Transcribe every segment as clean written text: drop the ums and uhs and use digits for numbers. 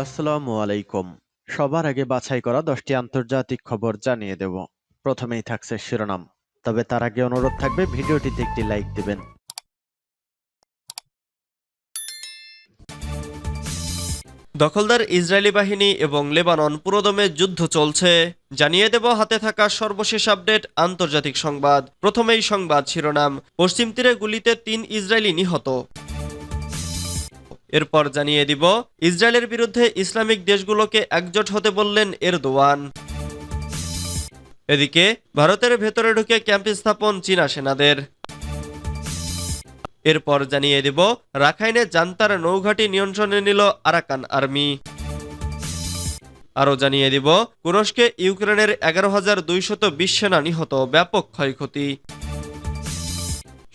আসসালামু আলাইকুম। সবার আগে বাছাই করা 10টি আন্তর্জাতিক খবর জানিয়ে দেব। প্রথমেই থাকছে শিরোনাম। তবে তার আগে অনুরোধ থাকবে ভিডিওটিতে একটি লাইক দিবেন। দখলদার ইসরায়েলি বাহিনী এবং লেবানন পুরোদমে যুদ্ধ চলছে, জানিয়ে দেব হাতে থাকা সর্বশেষ আপডেট আন্তর্জাতিক সংবাদ। প্রথমেই সংবাদ শিরোনাম। পশ্চিম তীরে গুলিতে 3 ইসরায়েলি নিহত। এরপর জানিয়ে দিব ইসরায়েলের বিরুদ্ধে ইসলামিক দেশগুলোকে একজোট হতে বললেন এরদোয়ান। এদিকে ভারতের ভেতরে ঢুকে ক্যাম্প স্থাপন চীনা সেনাদের। এরপর জানিয়ে দিব রাখাইনে জান্তার নৌঘাঁটি নিয়ন্ত্রণে নিল আরাকান আর্মি। আরও জানিয়ে দিব তুরস্কে ইউক্রেনের 11,220 সেনা নিহত, ব্যাপক ক্ষয়ক্ষতি।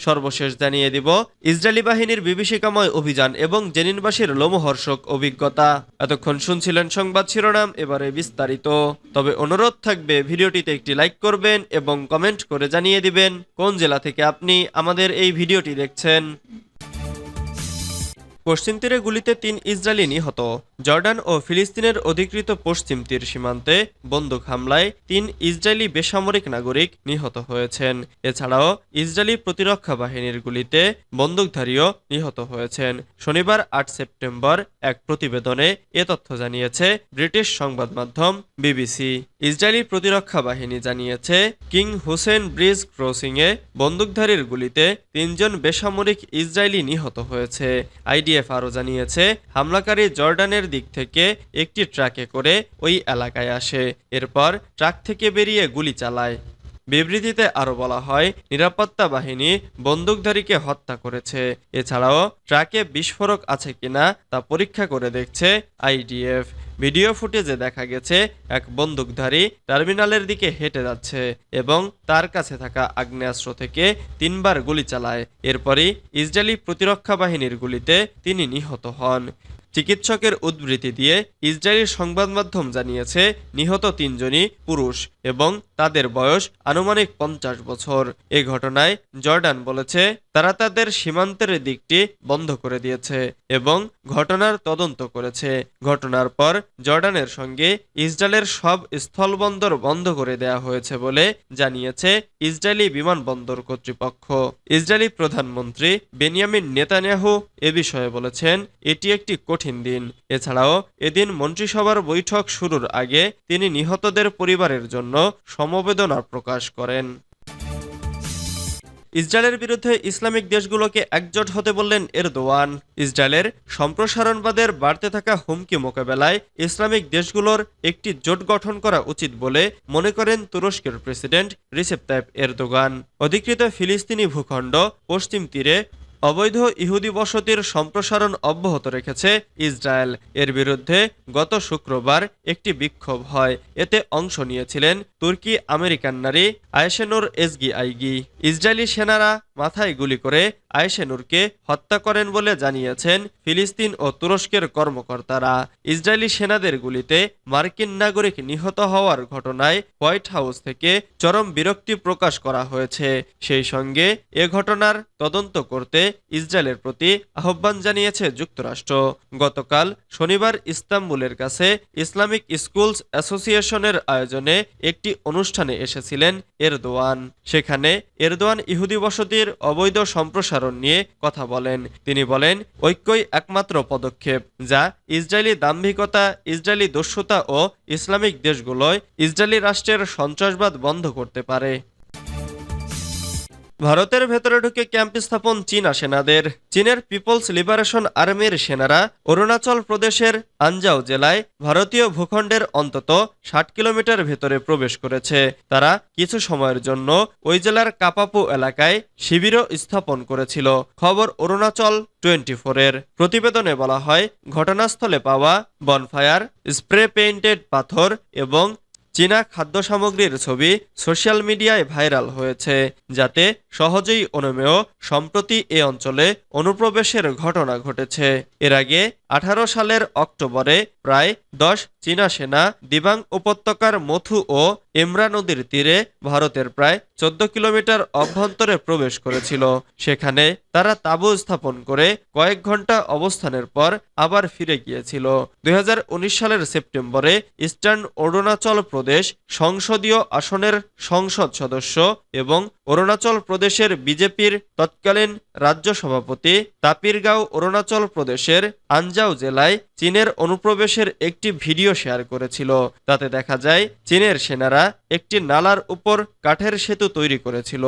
সর্বশেষ জানিয়ে দিব ইসরায়েলি বাহিনীর বিভীষিকাময় অভিযান এবং জেনিনবাসীর লোমহর্ষক অভিজ্ঞতা। এতক্ষণ শুনছিলেন সংবাদ শিরোনাম, এবারে বিস্তারিত। তবে অনুরোধ থাকবে ভিডিওটিতে একটি লাইক করবেন এবং কমেন্ট করে জানিয়ে দিবেন কোন জেলা থেকে আপনি আমাদের এই ভিডিওটি দেখছেন। পশ্চিম তীরে গুলিতে 3 ইসরায়েলি নিহত। জর্ডান ও ফিলিস্তিনের অধিকৃত পশ্চিম তীর সীমান্তে বন্দুক হামলায় 3 ইসরায়েলি বেসামরিক নাগরিক নিহত হয়েছেন। এছাড়াও ইসরায়েলি প্রতিরক্ষা বাহিনীর গুলিতে বন্দুকধারীও নিহত হয়েছেন। শনিবার 8 সেপ্টেম্বর এক প্রতিবেদনে এ তথ্য জানিয়েছে ব্রিটিশ সংবাদ মাধ্যম বিবিসি। ইসরায়েলি প্রতিরক্ষা বাহিনী জানিয়েছে কিং হুসেন ব্রিজ ক্রসিংয়ে বন্দুকধারীর গুলিতে 3 জন বেসামরিক ইসরায়েলি নিহত হয়েছে। আইডিএফ আরও জানিয়েছে হামলাকারী জর্ডানের দিক থেকে একটি ট্রাকে করে ওই এলাকায় আসে, এরপর ট্রাক থেকে বেরিয়ে গুলি চালায়। বিবৃতিতে আরও বলা হয় নিরাপত্তা বাহিনী বন্দুকধারীকে হত্যা করেছে। এছাড়াও ট্রাকে বিস্ফোরক আছে কিনা তা পরীক্ষা করে দেখছে আইডিএফ। ভিডিও ফুটেজে দেখা গেছে এক বন্দুকধারী টার্মিনালের দিকে হেঁটে যাচ্ছে এবং তার কাছে থাকা আগ্নেয়াস্ত্র থেকে 3 বার গুলি চালায়। এরপরই ইসরায়েলি প্রতিরক্ষা বাহিনীর গুলিতে তিনি নিহত হন। চিকিৎসকের উদ্ধৃতি দিয়ে ইসরায়েলি সংবাদ মাধ্যম জানিয়েছে নিহত 3 জনই পুরুষ এবং তাদের বয়স আনুমানিক 50 বছর। এই ঘটনায় জর্ডান বলেছে তারা তাদের সীমান্তের দিকটি বন্ধ করে দিয়েছে এবং ঘটনার তদন্ত করেছে। ঘটনার পর জর্ডানের সঙ্গে ইসরায়েলের সব স্থলবন্দর বন্ধ করে দেয়া হয়েছে বলে জানিয়েছে ইসরায়েলি বিমানবন্দর কর্তৃপক্ষ। ইসরায়েলি প্রধানমন্ত্রী বেনিয়ামিন নেতানিয়াহু এ বিষয়ে বলেছেন এটি একটি কঠিন দিন। এছাড়াও এদিন মন্ত্রিসভার বৈঠক শুরুর আগে তিনি নিহতদের পরিবারের জন্য সমবেদনা প্রকাশ করেন। ইসরায়েলের বিরুদ্ধে ইসলামিক দেশগুলোকে একজোট হতে বললেন এরদোয়ান। ইসরায়েলের সম্প্রসারণবাদের বাড়তে থাকা হুমকি মোকাবেলায় ইসলামিক দেশগুলোর একটি জোট গঠন করা উচিত বলে মনে করেন তুরস্কের প্রেসিডেন্ট রিসেপ তাইপ এরদোগান। অধিকৃত ফিলিস্তিনি ভূখণ্ড পশ্চিম তীরে অবৈধ ইহুদি বসতির সম্প্রসারণ অব্যাহত রেখেছে ইসরায়েল। এর বিরুদ্ধে গত শুক্রবার একটি বিক্ষোভ হয়। এতে অংশ নিয়েছিলেন তুর্কি আমেরিকান নারী আয়েশেনুর এজগি আইগি। ইসরায়েলি সেনারা মাথায় গুলি করে আয়েশেনুরকে হত্যা করেন বলে জানিয়েছেন ফিলিস্তিন ও তুরস্কের কর্মকর্তারা। ইসরায়েলি সেনাদের গুলিতে মার্কিন নাগরিক নিহত হওয়ার ঘটনায় হোয়াইট হাউস থেকে চরম বিরক্তি প্রকাশ করা হয়েছে। সেই সঙ্গে এ ঘটনার তদন্ত করতে ইসরায়েলের প্রতি আহ্বান জানিয়েছে যুক্তরাষ্ট্র। গতকাল শনিবার ইস্তাম্বুলের কাছে ইসলামিক স্কুলস অ্যাসোসিয়েশনের আয়োজনে একটি অনুষ্ঠানে এসেছিলেন এরদোয়ান। সেখানে এরদোয়ান ইহুদি বসতির অবৈধ সম্প্রসারণ নিয়ে কথা বলেন। তিনি বলেন ঐক্যই একমাত্র পদক্ষেপ যা ইসরায়েলি দাম্ভিকতা, ইসরায়েলি দস্যুতা ও ইসলামিক দেশগুলোয় ইসরায়েলি রাষ্ট্রের সন্ত্রাসবাদ বন্ধ করতে পারে। ভারতের ভেতরে ঢুকে ক্যাম্প স্থাপন চীনা সেনাদের। চীনের পিপলস লিবারেশন আর্মির সেনারা অরুণাচল প্রদেশের আনজাও জেলায় ভারতীয় ভূখণ্ডের অন্তত 60 কিলোমিটার ভেতরে প্রবেশ করেছে। তারা কিছু সময়ের জন্য ওই জেলার কাপাপু এলাকায় শিবিরও স্থাপন করেছিল। খবর অরুণাচল 24-এর। প্রতিবেদনে বলা হয় ঘটনাস্থলে পাওয়া বনফায়ার, স্প্রে পেইন্টেড পাথর এবং চীনা খাদ্য সামগ্রীর ছবি সোশ্যাল মিডিয়ায় ভাইরাল হয়েছে, যাতে সহজেই অনুমেয় সম্প্রতি এ অঞ্চলে অনুপ্রবেশের ঘটনা ঘটেছে। এর আগে 18 সালের অক্টোবরে প্রায় 10 চীনা সেনা দিবাং উপত্যকার মথু ও এমরা নদীর তীরে ভারতের প্রায় 14 কিলোমিটার অভ্যন্তরে প্রবেশ করেছিল। সেখানে তারা তাঁবু স্থাপন করে কয়েক ঘন্টা অবস্থানের পর আবার ফিরে গিয়েছিল। 2019 সালের সেপ্টেম্বরে ইস্টার্ন অরুণাচল প্রদেশ সংসদীয় আসনের সংসদ সদস্য এবং অরুণাচল প্রদেশের বিজেপির তৎকালীন রাজ্য সভাপতি তাপিরগাঁও অরুণাচল প্রদেশের আনজাও জেলায় চীনের অনুপ্রবেশের একটি ভিডিও শেয়ার করেছিল। তাতে দেখা যায় চীনের সেনারা একটি নালার উপর কাঠের সেতু তৈরি করেছিল।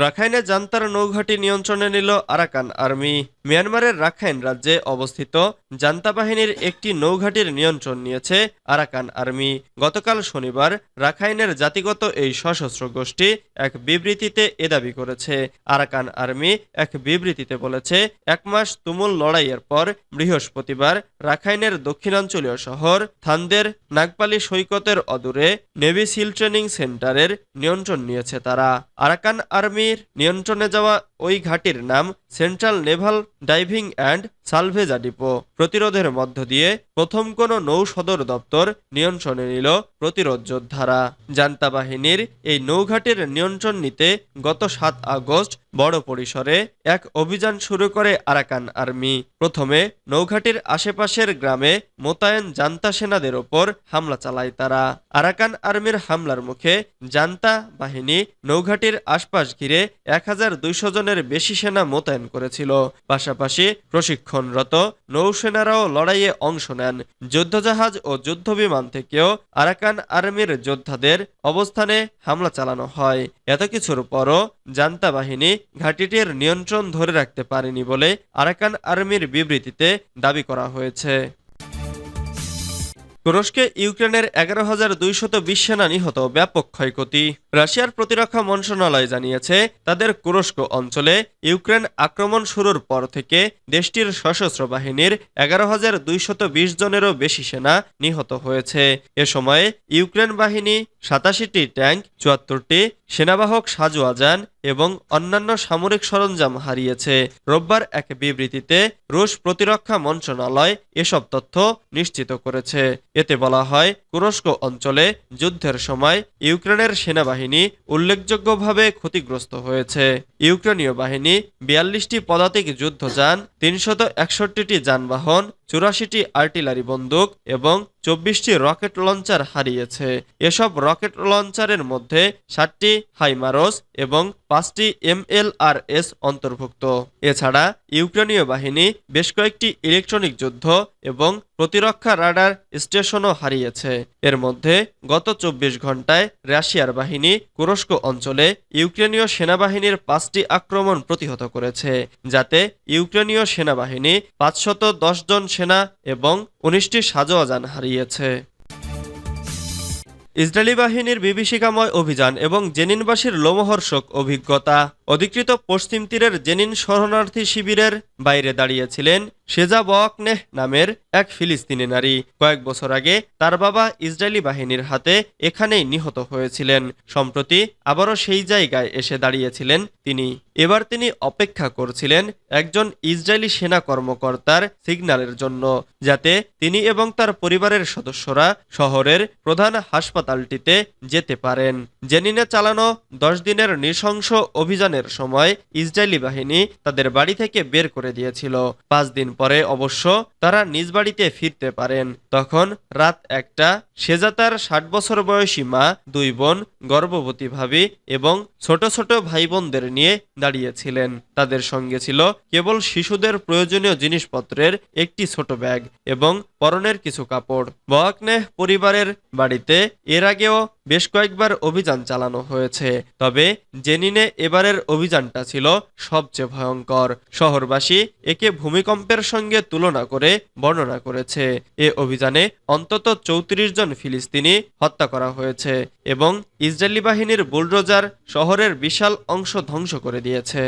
রাখাইনে জান্তার নৌঘাঁটি নিয়ন্ত্রণে নিল আরাকান আর্মি। মিয়ানমারের রাখাইন রাজ্যে অবস্থিত জান্তা বাহিনীর একটি নৌঘাঁটির নিয়ন্ত্রণ নিয়েছে আরাকান আর্মি। গতকাল শনিবার রাখাইনের জাতিগত এই সশস্ত্র গোষ্ঠী এক বিবৃতিতে এ দাবি করেছে। আরাকান আর্মি এক বিবৃতিতে বলেছে, 1 মাস তুমুল লড়াইয়ের পর বৃহস্পতিবার রাখাইনের দক্ষিণাঞ্চলীয় শহর থানদের নাগপালি সৈকতের অদূরে নেভি সিল ট্রেনিং সেন্টারের নিয়ন্ত্রণ নিয়েছে তারা। আরাকান আর্মির নিয়ন্ত্রণে যাওয়া ওই ঘাঁটির নাম Central Naval Diving and Salvage Depot. প্রতিরোধের মধ্য দিয়ে প্রথম কোনো নৌ সদর দপ্তর নিয়ন্ত্রণে নিল প্রতিরোধ যোদ্ধারা। জান্তা বাহিনীর এই নৌঘাটির নিয়ন্ত্রণ নিতে গত 7 আগস্ট বড় পরিসরে এক অভিযান শুরু করে আরাকান আর্মি। প্রথমে নৌঘাটির আশেপাশের গ্রামে মোতায়েন জান্তা সেনাদের ওপর হামলা চালায় তারা। আরাকান আর্মির হামলার মুখে জান্তা বাহিনী নৌঘাটির আশপাশ ঘিরে 1200 জনের বেশি সেনা মোতায়েন করেছিল। পাশাপাশি প্রশিক্ষণরত নৌসেনারাও লড়াইয়ে অংশ নেন। যুদ্ধজাহাজ ও যুদ্ধবিমান থেকেও আরাকান আর্মির যোদ্ধাদের অবস্থানে হামলা চালানো হয়। এত কিছুর পরও জান্তা বাহিনী ঘাঁটিটির নিয়ন্ত্রণ ধরে রাখতে পারেনি বলে আরাকান আর্মির বিবৃতিতে দাবি করা হয়েছে। তুরস্কে ইউক্রেনের 11,220 সেনা নিহত, ব্যাপক ক্ষয়ক্ষতি। রাশিয়ার প্রতিরক্ষা মন্ত্রণালয় জানিয়েছে, তাদের কুরস্ক অঞ্চলে ইউক্রেন আক্রমণ শুরুর পর থেকে দেশটির সশস্ত্র বাহিনীর 11,220 জনেরও বেশি সেনা নিহত হয়েছে। এ সময়ে ইউক্রেন বাহিনী 87টি ট্যাঙ্ক, 74টি সেনাবাহক সাজোয়াজান এবং অন্যান্য সামরিক সরঞ্জাম হারিয়েছে। রোববার এক বিবৃতিতে রুশ প্রতিরক্ষা মন্ত্রণালয় এসব তথ্য নিশ্চিত করেছে। এতে বলা হয়, কুরস্ক অঞ্চলে যুদ্ধের সময় ইউক্রেনের সেনাবাহিনী উল্লেখযোগ্যভাবে ক্ষতিগ্রস্ত হয়েছে। ইউক্রেনীয় বাহিনী 42টি পদাতিক যুদ্ধযান, 361টি যানবাহন, 84টি আর্টিলারি বন্দুক এবং 24টি রকেট লঞ্চার হারিয়েছে। এসব রকেট লঞ্চারের মধ্যে 7টি হাইমারস এবং 5টি MLRS অন্তর্ভুক্ত। এছাড়া ইউক্রেনীয় বাহিনী বেশ কয়েকটি ইলেকট্রনিক যুদ্ধ এবং প্রতিরক্ষা রাডার স্টেশনও হারিয়েছে। এর মধ্যে গত 24 ঘন্টায় রাশিয়ার বাহিনী কুরস্ক অঞ্চলে ইউক্রেনীয় সেনাবাহিনীর 5টি আক্রমণ প্রতিহত করেছে, যাতে ইউক্রেনীয় সেনাবাহিনী 510 জন সেনা এবং 19টি সাজোয়াজান হারিয়েছে। ইসরায়েলি বাহিনীর বিভীষিকাময় অভিযান এবং জেনিনবাসীর লোমহর্ষক অভিজ্ঞতা। অধিকৃত পশ্চিম তীরের জেনিন শরণার্থী শিবিরের বাইরে দাঁড়িয়েছিলেন শেজা বওয়াকনেহ নামের এক ফিলিস্তিনি নারী। কয়েক বছর আগে তার বাবা ইসরায়েলি বাহিনীর হাতে এখানেই নিহত হয়েছিলেন। সম্প্রতি আবারও সেই জায়গায় এসে দাঁড়িয়েছিলেন তিনি। এবার তিনি অপেক্ষা করছিলেন একজন ইসরায়েলি সেনা কর্মকর্তার সিগন্যালের জন্য, যাতে তিনি এবং তার পরিবারের সদস্যরা শহরের প্রধান হাসপাতালটিতে যেতে পারেন। জেনিনে চালানো 10 দিনের নৃশংস অভিযানের সময় ইসরায়েলি বাহিনী তাদের বাড়ি থেকে বের করে দিয়েছিল। 5 দিন পরে অবশ্য তারা নিজ বাড়িতে ফিরতে পারেন। তখন রাত 1টা। শেজা তার 60 বছর বয়সী মা, 2 বোন, গর্ভবতী ভাবি এবং ছোট ছোট ভাই বোনদের নিয়ে দাঁড়িয়েছিলেন। তাদের সঙ্গে ছিল কেবল শিশুদের প্রয়োজনীয় জিনিসপত্রের একটি ছোট ব্যাগ এবং পরনের কিছু কাপড়। বওয়াকনেহ পরিবারের বাড়িতে এর আগেও বেশ কয়েকবার অভিযান চালানো হয়েছে, তবে জেনিনে এবারের অভিযানটা ছিল সবচেয়ে ভয়ঙ্কর। শহরবাসী একে ভূমিকম্পের সঙ্গে তুলনা করে বর্ণনা করেছে। এ অভিযানে অন্তত 34 জন ফিলিস্তিনি হত্যা করা হয়েছে এবং ইসরায়েলি বাহিনীর বুলডোজার শহরের বিশাল অংশ ধ্বংস করে দিয়েছে।